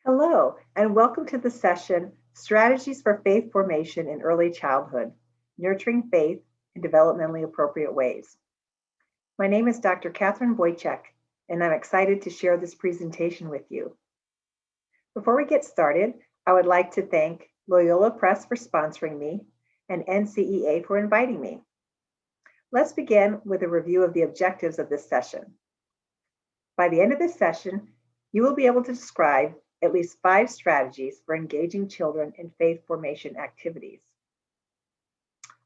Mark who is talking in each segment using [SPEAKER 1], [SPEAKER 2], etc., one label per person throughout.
[SPEAKER 1] Hello, and welcome to the session Strategies for Faith Formation in Early Childhood Nurturing Faith in Developmentally Appropriate Ways. My name is Dr. Catherine Wojcik, and I'm excited to share this presentation with you. Before we get started, I would like to thank Loyola Press for sponsoring me and NCEA for inviting me. Let's begin with a review of the objectives of this session. By the end of this session, you will be able to describe at least 5 strategies for engaging children in faith formation activities.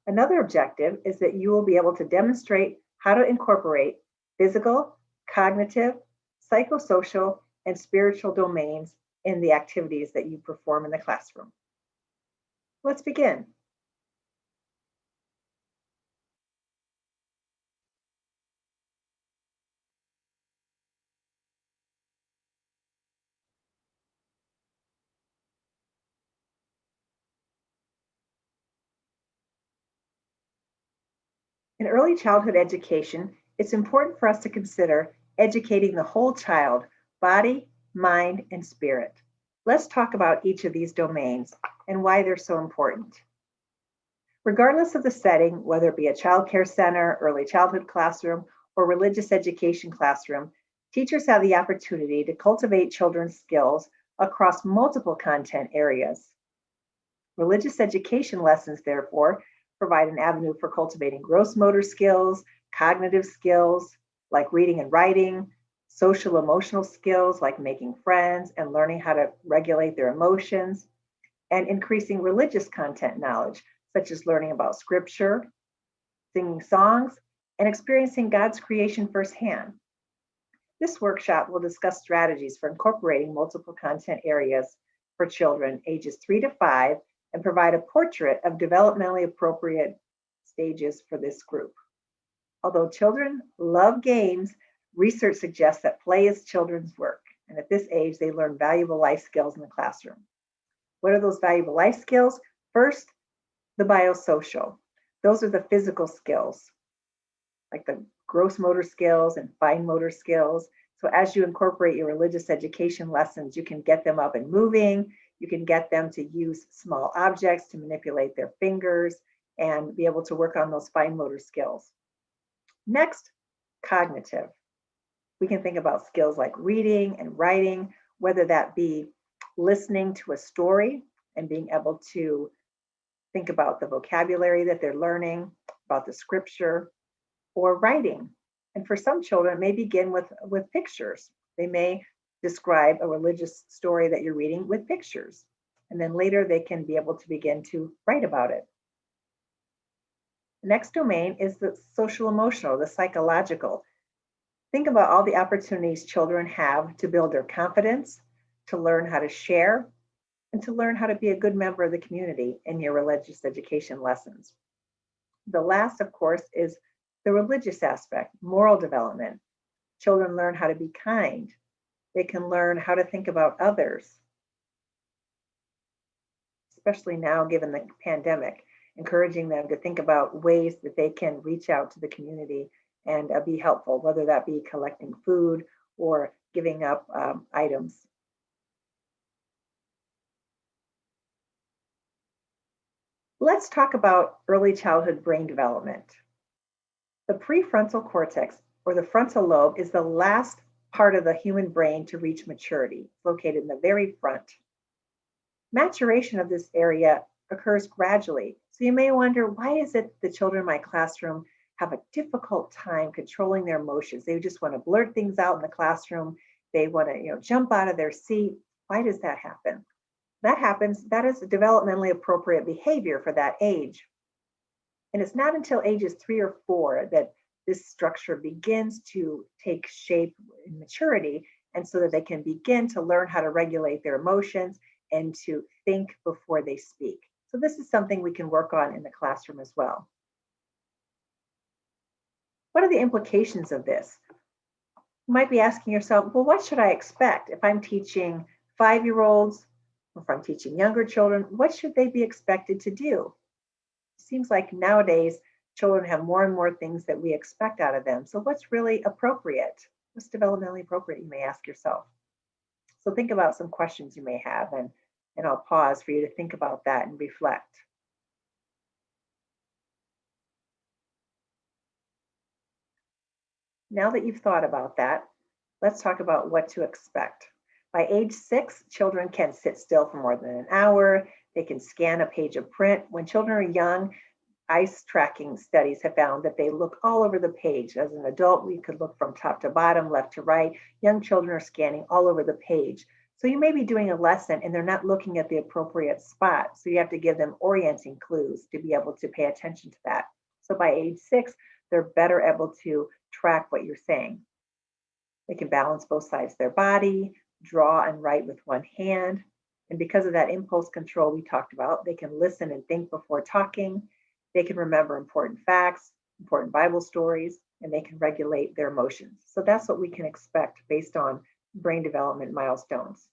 [SPEAKER 1] Another objective is that you will be able to demonstrate how to incorporate physical, cognitive, psychosocial, and spiritual domains in the activities that you perform in the classroom. Let's begin. In early childhood education, it's important for us to consider educating the whole child, body, mind, and spirit. Let's talk about each of these domains and why they're so important. Regardless of the setting, whether it be a child care center, early childhood classroom, or religious education classroom, teachers have the opportunity to cultivate children's skills across multiple content areas. Religious education lessons, therefore, provide an avenue for cultivating gross motor skills, cognitive skills like reading and writing, social emotional skills like making friends and learning how to regulate their emotions, and increasing religious content knowledge, such as learning about scripture, singing songs, and experiencing God's creation firsthand. This workshop will discuss strategies for incorporating multiple content areas for children ages 3 to 5 and provide a portrait of developmentally appropriate stages for this group. Although children love games, research suggests that play is children's work, and at this age, they learn valuable life skills in the classroom. What are those valuable life skills? First, the biosocial. Those are the physical skills, like the gross motor skills and fine motor skills. So as you incorporate your religious education lessons, you can get them up and moving. You can get them to use small objects to manipulate their fingers and be able to work on those fine motor skills. Next, cognitive. We can think about skills like reading and writing, whether that be listening to a story and being able to think about the vocabulary that they're learning, about the scripture, or writing. And for some children, it may begin with pictures. They may describe a religious story that you're reading with pictures. And then later they can be able to begin to write about it. The next domain is the social emotional, the psychological. Think about all the opportunities children have to build their confidence, to learn how to share, and to learn how to be a good member of the community in your religious education lessons. The last, of course, is the religious aspect, moral development. Children learn how to be kind. They can learn how to think about others, especially now given the pandemic, encouraging them to think about ways that they can reach out to the community and be helpful, whether that be collecting food or giving up items. Let's talk about early childhood brain development. The prefrontal cortex, or the frontal lobe, is the last part of the human brain to reach maturity, located in the very front. Maturation of this area occurs gradually. So you may wonder, why is it the children in my classroom have a difficult time controlling their emotions? They just want to blurt things out in the classroom. They want to, jump out of their seat. Why does that happen? That happens, that is developmentally appropriate behavior for that age. And it's not until ages 3 or 4 that this structure begins to take shape in maturity, and so that they can begin to learn how to regulate their emotions and to think before they speak. So this is something we can work on in the classroom as well. What are the implications of this? You might be asking yourself, well, what should I expect if I'm teaching 5-year-olds, or if I'm teaching younger children? What should they be expected to do? Seems like nowadays children have more and more things that we expect out of them. So what's really appropriate? What's developmentally appropriate, you may ask yourself. So think about some questions you may have, and I'll pause for you to think about that and reflect. Now that you've thought about that, let's talk about what to expect. By age 6, children can sit still for more than an hour. They can scan a page of print. When children are young, ice tracking studies have found that they look all over the page. As an adult, we could look from top to bottom, left to right. Young children are scanning all over the page. So you may be doing a lesson and they're not looking at the appropriate spot. So you have to give them orienting clues to be able to pay attention to that. So by age 6, they're better able to track what you're saying. They can balance both sides of their body, draw and write with one hand. And because of that impulse control we talked about, they can listen and think before talking. They can remember important facts, important Bible stories, and they can regulate their emotions. So that's what we can expect based on brain development milestones.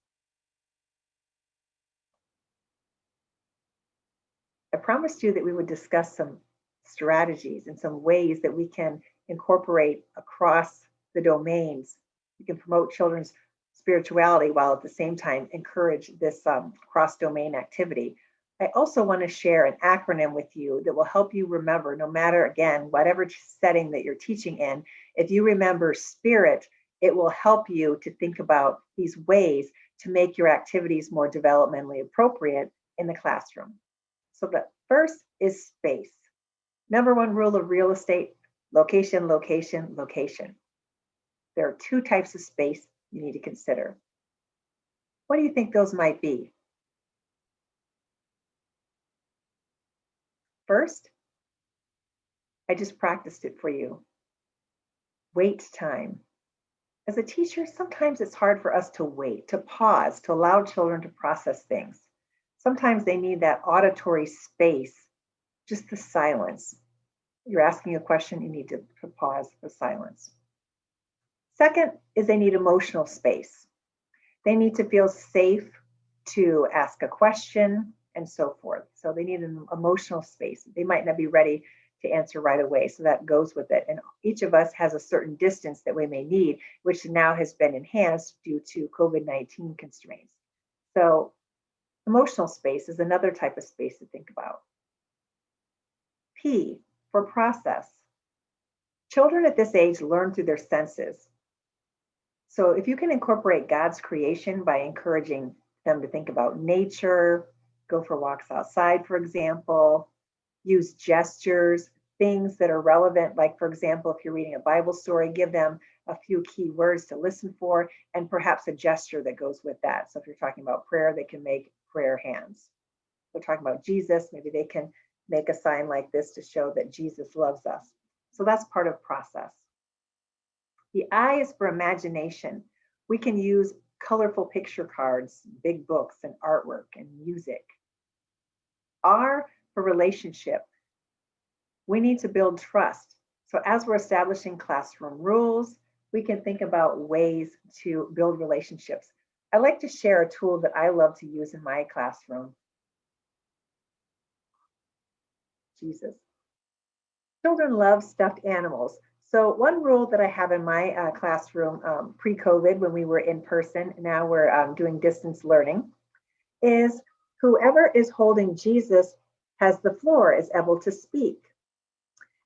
[SPEAKER 1] I promised you that we would discuss some strategies and some ways that we can incorporate across the domains. We can promote children's spirituality while at the same time encourage this cross-domain activity. I also want to share an acronym with you that will help you remember, no matter, again, whatever setting that you're teaching in, if you remember SPIRIT, it will help you to think about these ways to make your activities more developmentally appropriate in the classroom. So the first is space. Number one rule of real estate: location, location, location. There are 2 types of space you need to consider. What do you think those might be? First, I just practiced it for you. Wait time. As a teacher, sometimes it's hard for us to wait, to pause, to allow children to process things. Sometimes they need that auditory space, just the silence. You're asking a question, you need to pause for silence. Second is they need emotional space. They need to feel safe to ask a question and so forth. So they need an emotional space. They might not be ready to answer right away, so that goes with it. And each of us has a certain distance that we may need, which now has been enhanced due to COVID-19 constraints. So emotional space is another type of space to think about. P, for process. Children at this age learn through their senses. So if you can incorporate God's creation by encouraging them to think about nature, go for walks outside, for example, use gestures, things that are relevant, like, for example, if you're reading a Bible story, give them a few key words to listen for and perhaps a gesture that goes with that. So if you're talking about prayer, they can make prayer hands. If they're talking about Jesus, maybe they can make a sign like this to show that Jesus loves us. So that's part of process. The I is for imagination. We can use colorful picture cards, big books, and artwork and music. R for relationship. We need to build trust. So as we're establishing classroom rules, we can think about ways to build relationships. I like to share a tool that I love to use in my classroom. Jesus. Children love stuffed animals. So one rule that I have in my classroom pre-COVID, when we were in person, now we're doing distance learning, is whoever is holding Jesus has the floor, is able to speak.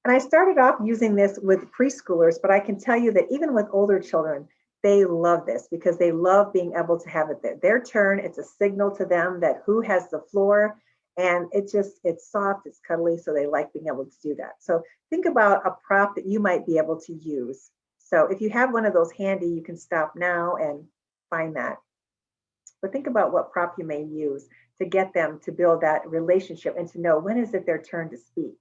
[SPEAKER 1] And I started off using this with preschoolers, but I can tell you that even with older children, they love this because they love being able to have it their turn. It's a signal to them that who has the floor, and it's soft, it's cuddly, so they like being able to do that. So think about a prop that you might be able to use. So if you have one of those handy, you can stop now and find that. But think about what prop you may use to get them to build that relationship and to know when is it their turn to speak.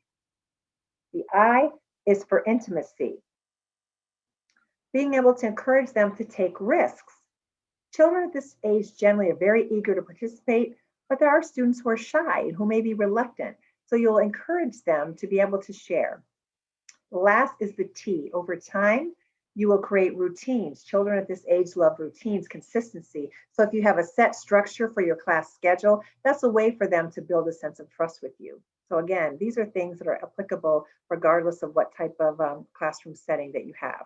[SPEAKER 1] The I is for intimacy. Being able to encourage them to take risks. Children at this age generally are very eager to participate, but there are students who are shy and who may be reluctant. So you'll encourage them to be able to share. The last is the T. Over time, you will create routines. Children at this age love routines, consistency. So if you have a set structure for your class schedule, that's a way for them to build a sense of trust with you. So again, these are things that are applicable regardless of what type of classroom setting that you have.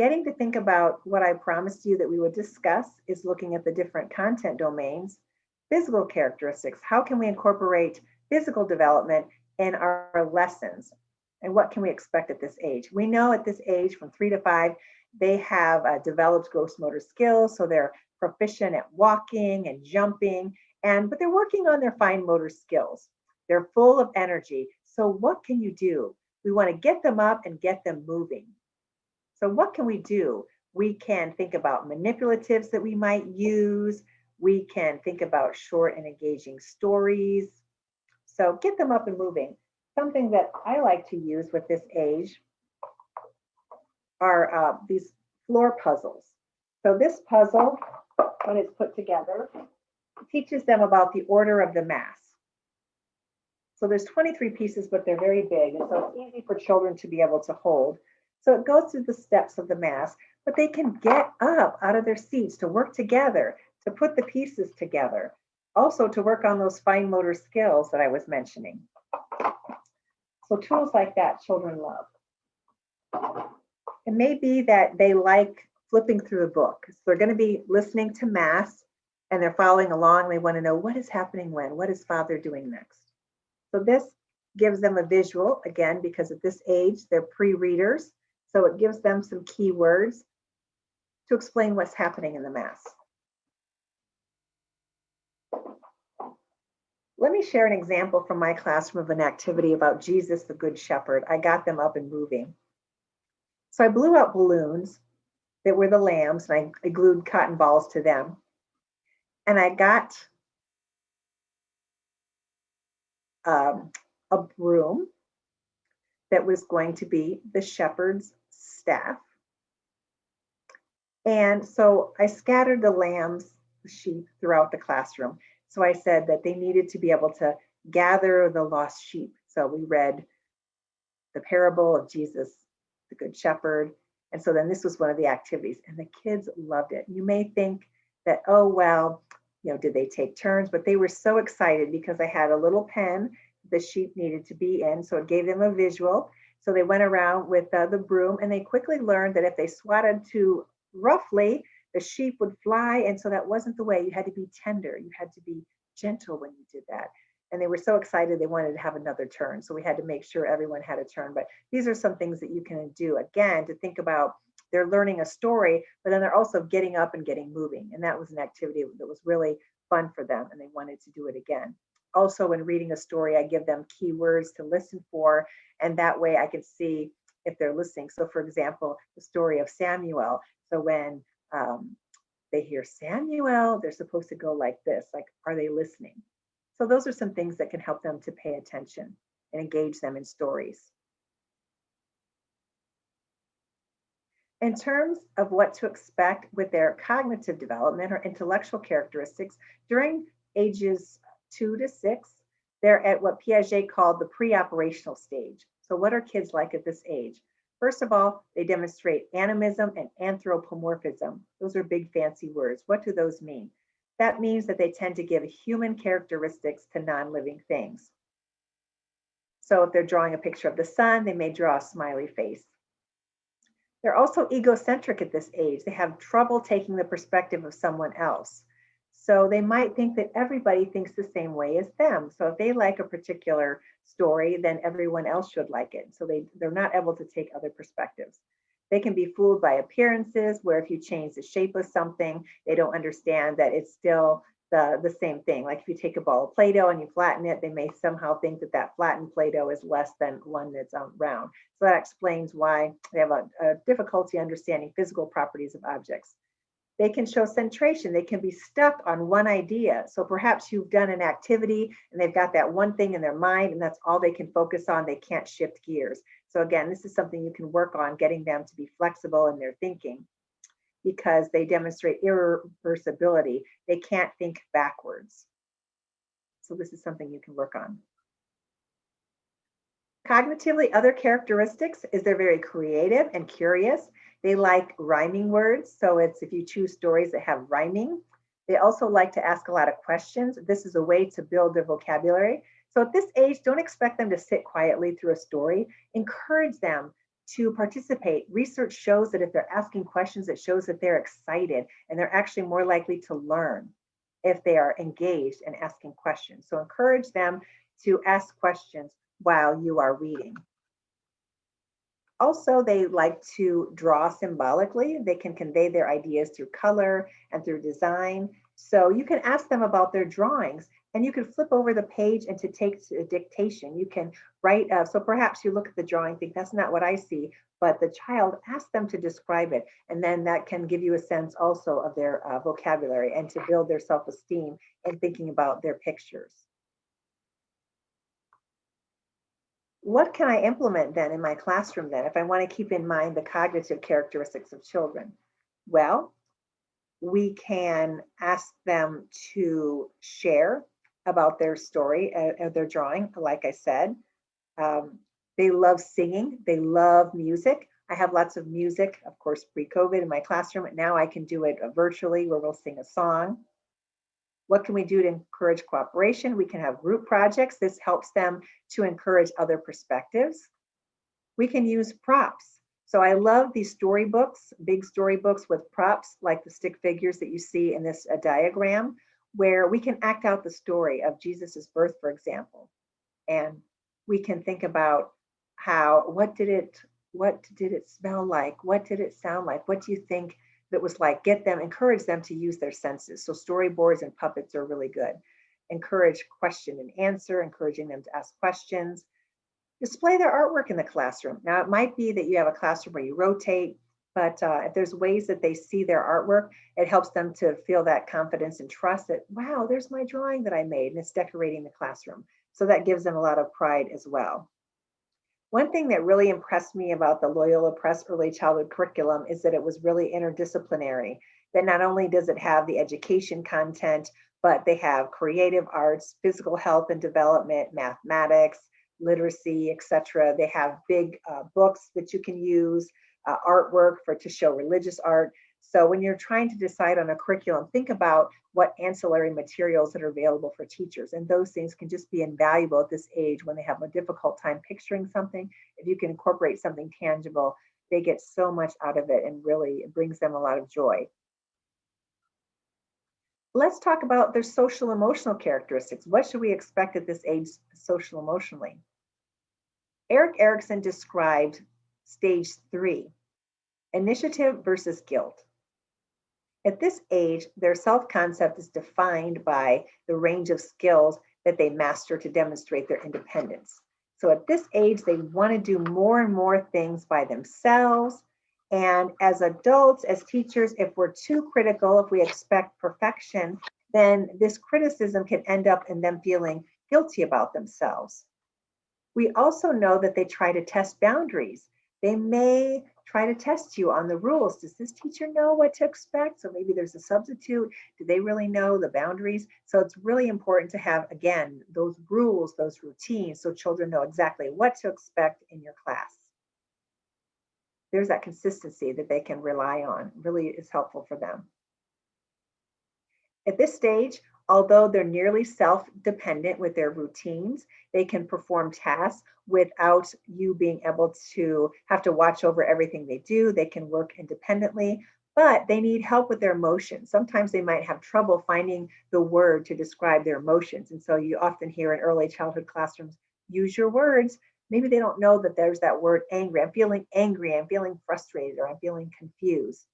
[SPEAKER 1] Getting to think about what I promised you that we would discuss is looking at the different content domains. Physical characteristics. How can we incorporate physical development in our lessons? And what can we expect at this age? We know at this age, from 3 to 5, they have developed gross motor skills, so they're proficient at walking and jumping, but they're working on their fine motor skills. They're full of energy. So what can you do? We want to get them up and get them moving. So what can we do? We can think about manipulatives that we might use. We can think about short and engaging stories. So get them up and moving. Something that I like to use with this age are these floor puzzles. So this puzzle, when it's put together, teaches them about the order of the mass. So there's 23 pieces, but they're very big, and so it's easy for children to be able to hold. So it goes through the steps of the mass, but they can get up out of their seats to work together, to put the pieces together, also to work on those fine motor skills that I was mentioning. So tools like that children love. It may be that they like flipping through a book. So they're going to be listening to mass and they're following along. They want to know what is happening when, what is Father doing next? So this gives them a visual, again, because at this age, they're pre-readers. So it gives them some key words to explain what's happening in the mass. Let me share an example from my classroom of an activity about Jesus, the Good Shepherd. I got them up and moving. So I blew out balloons that were the lambs, and I glued cotton balls to them. And I got a broom that was going to be the shepherd's staff. And so I scattered the lambs, the sheep, throughout the classroom. So I said that they needed to be able to gather the lost sheep. So we read the parable of Jesus, the Good Shepherd. And so then this was one of the activities, and the kids loved it. You may think that, oh, well, did they take turns? But they were so excited because I had a little pen the sheep needed to be in. So it gave them a visual. So they went around with the broom, and they quickly learned that if they swatted too roughly, the sheep would fly. And so that wasn't the way. You had to be tender. You had to be gentle when you did that. And they were so excited they wanted to have another turn. So we had to make sure everyone had a turn. But these are some things that you can do, again, to think about. They're learning a story, but then they're also getting up and getting moving. And that was an activity that was really fun for them, and they wanted to do it again. Also, when reading a story, I give them keywords to listen for, and that way I can see if they're listening. So for example, the story of Samuel. So when they hear Samuel, they're supposed to go like this, like, are they listening? So those are some things that can help them to pay attention and engage them in stories. In terms of what to expect with their cognitive development or intellectual characteristics, during ages 2 to 6, they're at what Piaget called the pre-operational stage. So what are kids like at this age? First of all, they demonstrate animism and anthropomorphism. Those are big fancy words. What do those mean? That means that they tend to give human characteristics to non-living things. So if they're drawing a picture of the sun, they may draw a smiley face. They're also egocentric at this age. They have trouble taking the perspective of someone else. So they might think that everybody thinks the same way as them. So if they like a particular story, then everyone else should like it. So they're not able to take other perspectives. They can be fooled by appearances, where if you change the shape of something, they don't understand that it's still the same thing. Like if you take a ball of Play-Doh and you flatten it, they may somehow think that that flattened Play-Doh is less than one that's round. So that explains why they have a difficulty understanding physical properties of objects. They can show centration. They can be stuck on one idea. So perhaps you've done an activity and they've got that one thing in their mind and that's all they can focus on. They can't shift gears. So again, this is something you can work on, getting them to be flexible in their thinking, because they demonstrate irreversibility. They can't think backwards. So this is something you can work on. Cognitively, other characteristics is they're very creative and curious. They like rhyming words. So it's if you choose stories that have rhyming. They also like to ask a lot of questions. This is a way to build their vocabulary. So at this age, don't expect them to sit quietly through a story. Encourage them to participate. Research shows that if they're asking questions, it shows that they're excited and they're actually more likely to learn if they are engaged in asking questions. So encourage them to ask questions while you are reading. Also, they like to draw symbolically. They can convey their ideas through color and through design. So you can ask them about their drawings and you can flip over the page and to take a dictation. You can write, so perhaps you look at the drawing, think that's not what I see, but the child, ask them to describe it. And then that can give you a sense also of their vocabulary and to build their self-esteem in thinking about their pictures. What can I implement then in my classroom then if I want to keep in mind the cognitive characteristics of children? Well, we can ask them to share about their story, their drawing, like I said. They love singing, they love music. I have lots of music, of course, pre-COVID in my classroom. Now I can do it virtually where we'll sing a song. What can we do to encourage cooperation? We can have group projects. This helps them to encourage other perspectives. We can use props. So I love these storybooks, big storybooks with props like the stick figures that you see in this diagram, where we can act out the story of Jesus's birth, for example. And we can think about what did it smell like? What did it sound like? What do you think that was like? Encourage them to use their senses. So storyboards and puppets are really good. Encourage question and answer, encouraging them to ask questions. Display their artwork in the classroom. Now, it might be that you have a classroom where you rotate, but if there's ways that they see their artwork, it helps them to feel that confidence and trust that, wow, there's my drawing that I made, and it's decorating the classroom. So that gives them a lot of pride as well. One thing that really impressed me about the Loyola Press early childhood curriculum is that it was really interdisciplinary, that not only does it have the education content, but they have creative arts, physical health and development, mathematics, literacy, etc. They have big books that you can use, artwork to show religious art. So when you're trying to decide on a curriculum, think about what ancillary materials that are available for teachers. And those things can just be invaluable at this age when they have a difficult time picturing something. If you can incorporate something tangible, they get so much out of it and really it brings them a lot of joy. Let's talk about their social emotional characteristics. What should we expect at this age social emotionally? Erik Erikson described stage 3, initiative versus guilt. At this age, their self-concept is defined by the range of skills that they master to demonstrate their independence. So at this age, they want to do more and more things by themselves. And as adults, as teachers, if we're too critical, if we expect perfection, then this criticism can end up in them feeling guilty about themselves. We also know that they try to test boundaries. They may try to test you on the rules. Does this teacher know what to expect? So maybe there's a substitute. Do they really know the boundaries? So it's really important to have, again, those rules, those routines, so children know exactly what to expect in your class. There's that consistency that they can rely on. Really is helpful for them. At this stage, although they're nearly self-dependent with their routines, they can perform tasks without you being able to have to watch over everything they do. They can work independently, but they need help with their emotions. Sometimes they might have trouble finding the word to describe their emotions. And so you often hear in early childhood classrooms, use your words. Maybe they don't know that there's that word angry. I'm feeling frustrated, or I'm feeling confused.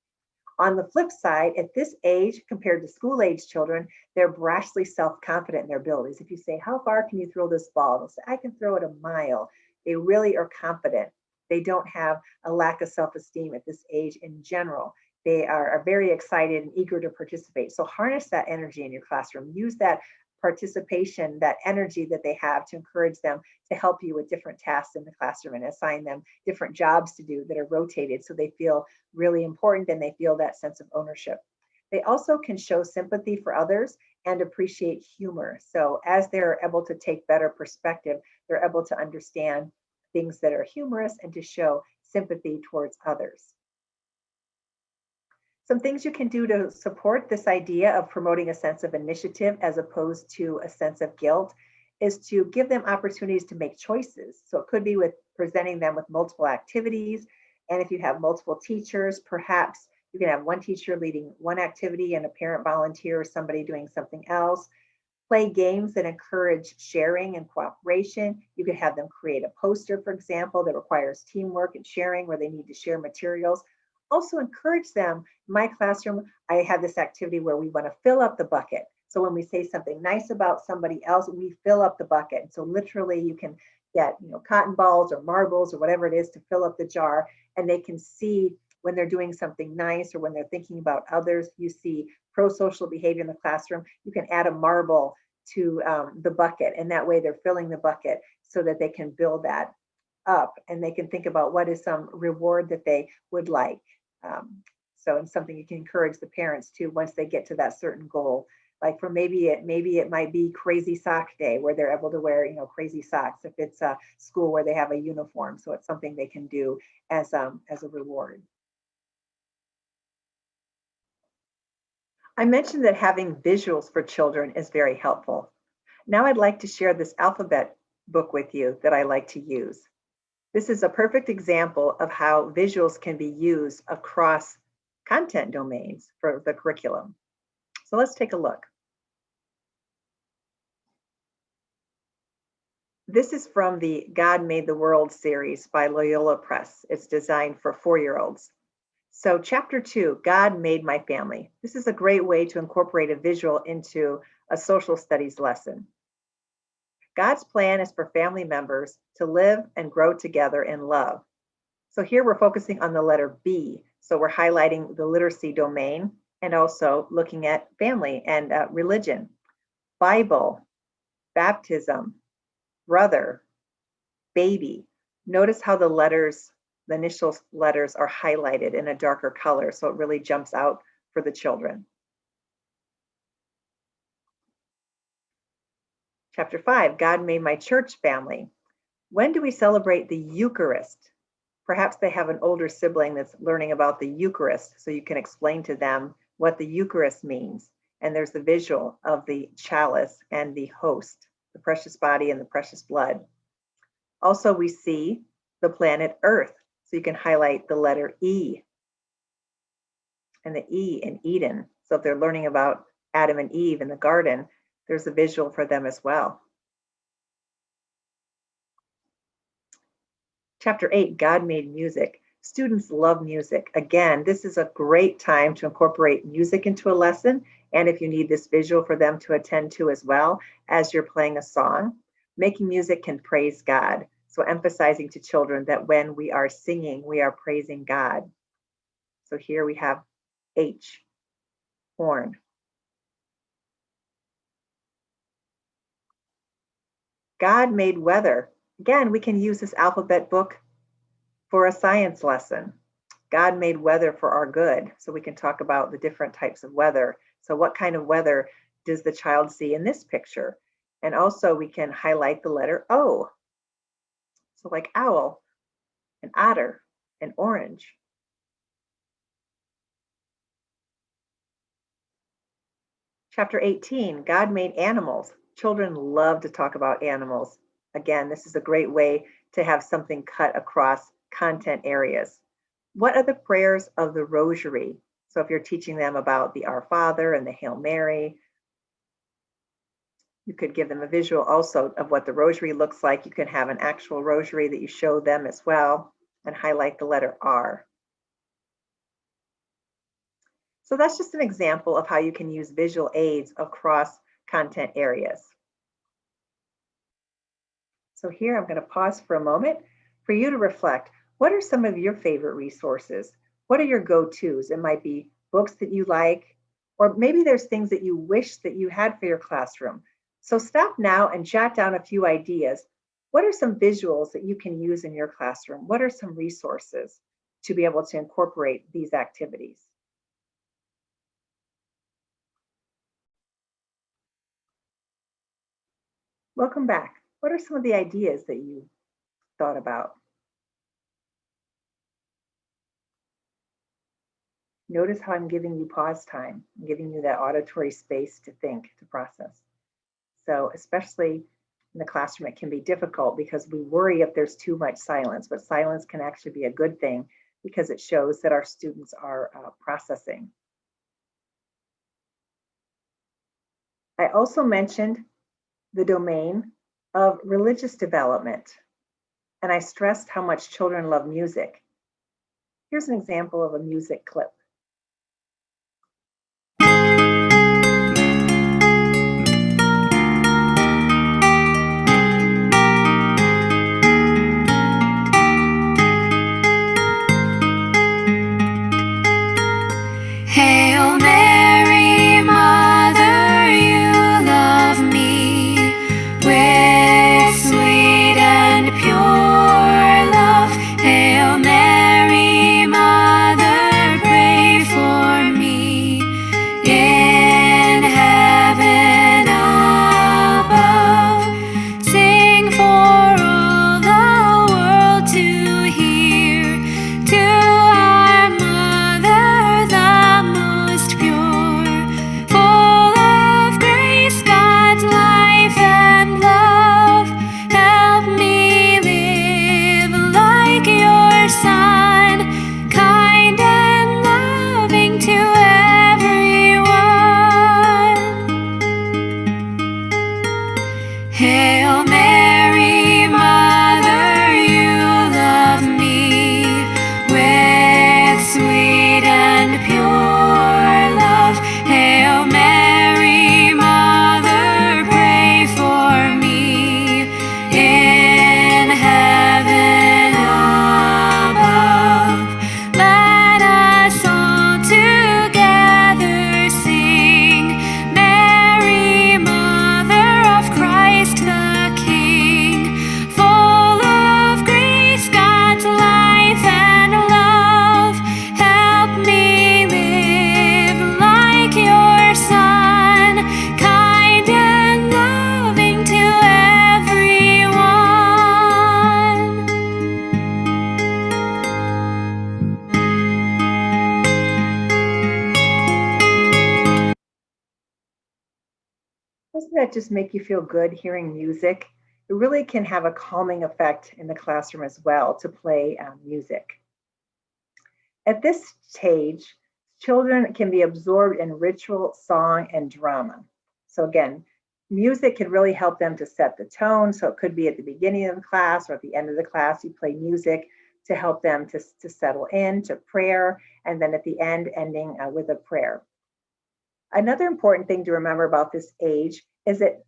[SPEAKER 1] On the flip side, at this age, compared to school age children, they're brashly self-confident in their abilities. If you say, how far can you throw this ball? They'll say, I can throw it a mile. They really are confident. They don't have a lack of self-esteem at this age in general. They are very excited and eager to participate. So harness that energy in your classroom. Use that participation, that energy that they have to encourage them to help you with different tasks in the classroom and assign them different jobs to do that are rotated so they feel really important and they feel that sense of ownership. They also can show sympathy for others and appreciate humor. So as they're able to take better perspective, they're able to understand things that are humorous and to show sympathy towards others. Some things you can do to support this idea of promoting a sense of initiative as opposed to a sense of guilt is to give them opportunities to make choices. So it could be with presenting them with multiple activities. And if you have multiple teachers, perhaps you can have one teacher leading one activity and a parent volunteer or somebody doing something else. Play games that encourage sharing and cooperation. You could have them create a poster, for example, that requires teamwork and sharing where they need to share materials. Also encourage them. In my classroom, I have this activity where we want to fill up the bucket. So when we say something nice about somebody else, we fill up the bucket. And so literally you can get, cotton balls or marbles or whatever it is to fill up the jar, and they can see when they're doing something nice or when they're thinking about others. You see pro-social behavior in the classroom. You can add a marble to the bucket, and that way they're filling the bucket so that they can build that up, and they can think about what is some reward that they would like. So it's something you can encourage the parents to once they get to that certain goal. Like for maybe it might be crazy sock day where they're able to wear crazy socks if it's a school where they have a uniform. So it's something they can do as a reward. I mentioned that having visuals for children is very helpful. Now I'd like to share this alphabet book with you that I like to use. This is a perfect example of how visuals can be used across content domains for the curriculum. So let's take a look. This is from the God Made the World series by Loyola Press. It's designed for 4-year-olds. So chapter 2, God Made My Family. This is a great way to incorporate a visual into a social studies lesson. God's plan is for family members to live and grow together in love. So here we're focusing on the letter B. So we're highlighting the literacy domain and also looking at family and religion, Bible, baptism, brother, baby. Notice how the initial letters are highlighted in a darker color, so it really jumps out for the children. Chapter 5, God Made My Church Family. When do we celebrate the Eucharist? Perhaps they have an older sibling that's learning about the Eucharist, so you can explain to them what the Eucharist means. And there's the visual of the chalice and the host, the precious body and the precious blood. Also, we see the planet Earth, so you can highlight the letter E and the E in Eden. So if they're learning about Adam and Eve in the garden, there's a visual for them as well. Chapter 8, God Made Music. Students love music. Again, this is a great time to incorporate music into a lesson. And if you need this visual for them to attend to as well as you're playing a song, making music can praise God. So emphasizing to children that when we are singing, we are praising God. So here we have H, horn. God made weather. Again, we can use this alphabet book for a science lesson. God made weather for our good. So we can talk about the different types of weather. So what kind of weather does the child see in this picture? And also we can highlight the letter O. So like owl, an otter, an orange. Chapter 18, God made animals. Children love to talk about animals. Again, this is a great way to have something cut across content areas. What are the prayers of the Rosary? So if you're teaching them about the Our Father and the Hail Mary, you could give them a visual also of what the Rosary looks like. You can have an actual Rosary that you show them as well and highlight the letter R. So that's just an example of how you can use visual aids across content areas. So here I'm going to pause for a moment for you to reflect. What are some of your favorite resources? What are your go-tos? It might be books that you like, or maybe there's things that you wish that you had for your classroom. So stop now and jot down a few ideas. What are some visuals that you can use in your classroom? What are some resources to be able to incorporate these activities? Welcome back. What are some of the ideas that you thought about? Notice how I'm giving you pause time, I'm giving you that auditory space to think, to process. So especially in the classroom, it can be difficult because we worry if there's too much silence, but silence can actually be a good thing because it shows that our students are processing. I also mentioned the domain of religious development, and I stressed how much children love music. Here's an example of a music clip.
[SPEAKER 2] Hail Mary, Mother, you love me with sweet and pure love. Hail Mary, Mother, pray for me in heaven above. Sing for all the world to hear, to our Mother, the most pure, full of grace, God's life and love. Help me live like your Son, kind and loving to everyone. Hail Mary, Mother, you love me with sweet and pure love. Hail Mary, Mother, pray for me in heaven above. Let us all together sing, Mary, Mother of Christ the King, full of grace, God's life and love. Help me live like your Son, kind and loving to everyone.
[SPEAKER 1] Doesn't that just make you feel good hearing music? It really can have a calming effect in the classroom as well to play music. At this stage, children can be absorbed in ritual, song, and drama. So again, music can really help them to set the tone. So it could be at the beginning of the class or at the end of the class, you play music to help them to settle in to prayer, and then at the end, ending with a prayer. Another important thing to remember about this age is that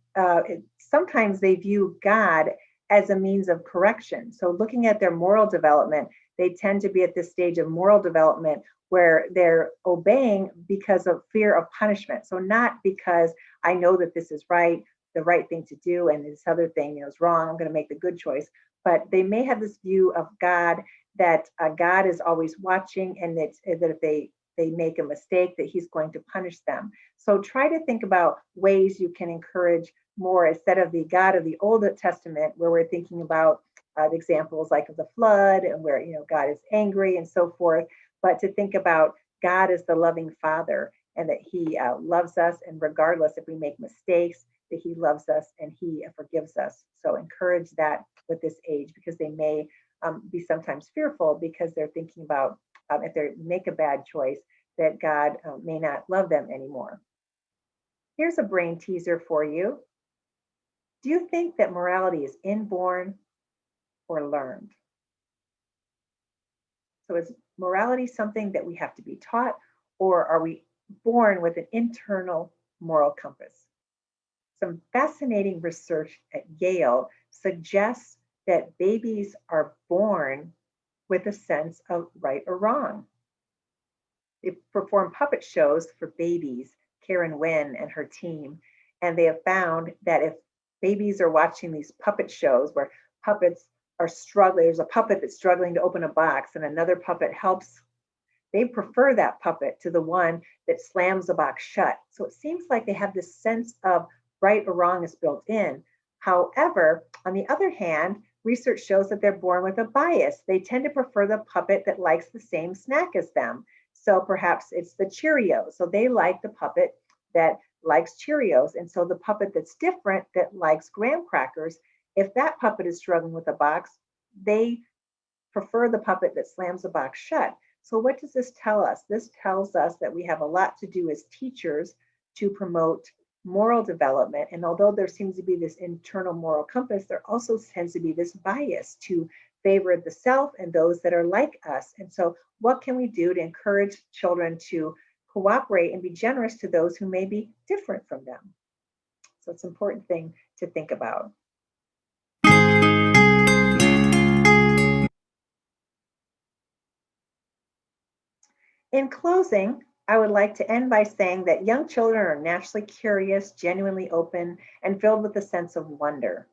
[SPEAKER 1] sometimes they view God as a means of correction. So looking at their moral development, they tend to be at this stage of moral development where they're obeying because of fear of punishment. So not because I know that this is right, the right thing to do, and this other thing is wrong, I'm going to make the good choice. But they may have this view of God that God is always watching, and that if they make a mistake, that he's going to punish them. So try to think about ways you can encourage more instead of the God of the Old Testament, where we're thinking about the examples like of the flood and where God is angry and so forth, but to think about God as the loving Father and that he loves us, and regardless if we make mistakes, that he loves us and he forgives us. So encourage that with this age, because they may be sometimes fearful because they're thinking about if they make a bad choice, that God may not love them anymore. Here's a brain teaser for you. Do you think that morality is inborn or learned? So is morality something that we have to be taught, or are we born with an internal moral compass? Some fascinating research at Yale suggests that babies are born with a sense of right or wrong. They perform puppet shows for babies, Karen Wynn and her team, and they have found that if babies are watching these puppet shows where puppets are struggling, there's a puppet that's struggling to open a box and another puppet helps, they prefer that puppet to the one that slams the box shut. So it seems like they have this sense of right or wrong is built in. However, on the other hand, research shows that they're born with a bias. They tend to prefer the puppet that likes the same snack as them. So perhaps it's the Cheerios. So they like the puppet that likes Cheerios. And so the puppet that's different, that likes graham crackers, if that puppet is struggling with a box, they prefer the puppet that slams the box shut. So what does this tell us? This tells us that we have a lot to do as teachers to promote moral development. And although there seems to be this internal moral compass, there also tends to be this bias to favor the self and those that are like us. And so what can we do to encourage children to cooperate and be generous to those who may be different from them? So it's an important thing to think about. In closing, I would like to end by saying that young children are naturally curious, genuinely open, and filled with a sense of wonder.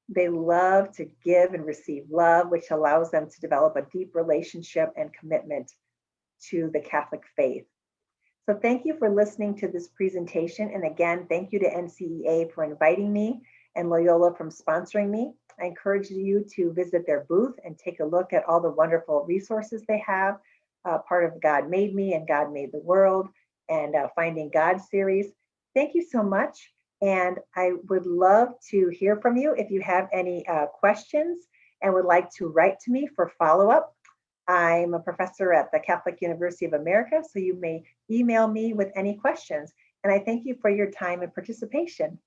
[SPEAKER 1] They love to give and receive love, which allows them to develop a deep relationship and commitment to the Catholic faith. So thank you for listening to this presentation. And again, thank you to NCEA for inviting me and Loyola from sponsoring me. I encourage you to visit their booth and take a look at all the wonderful resources they have, part of God Made Me and God Made the World and Finding God series. Thank you so much. And I would love to hear from you if you have any questions and would like to write to me for follow-up. I'm a professor at the Catholic University of America, so you may email me with any questions. And I thank you for your time and participation.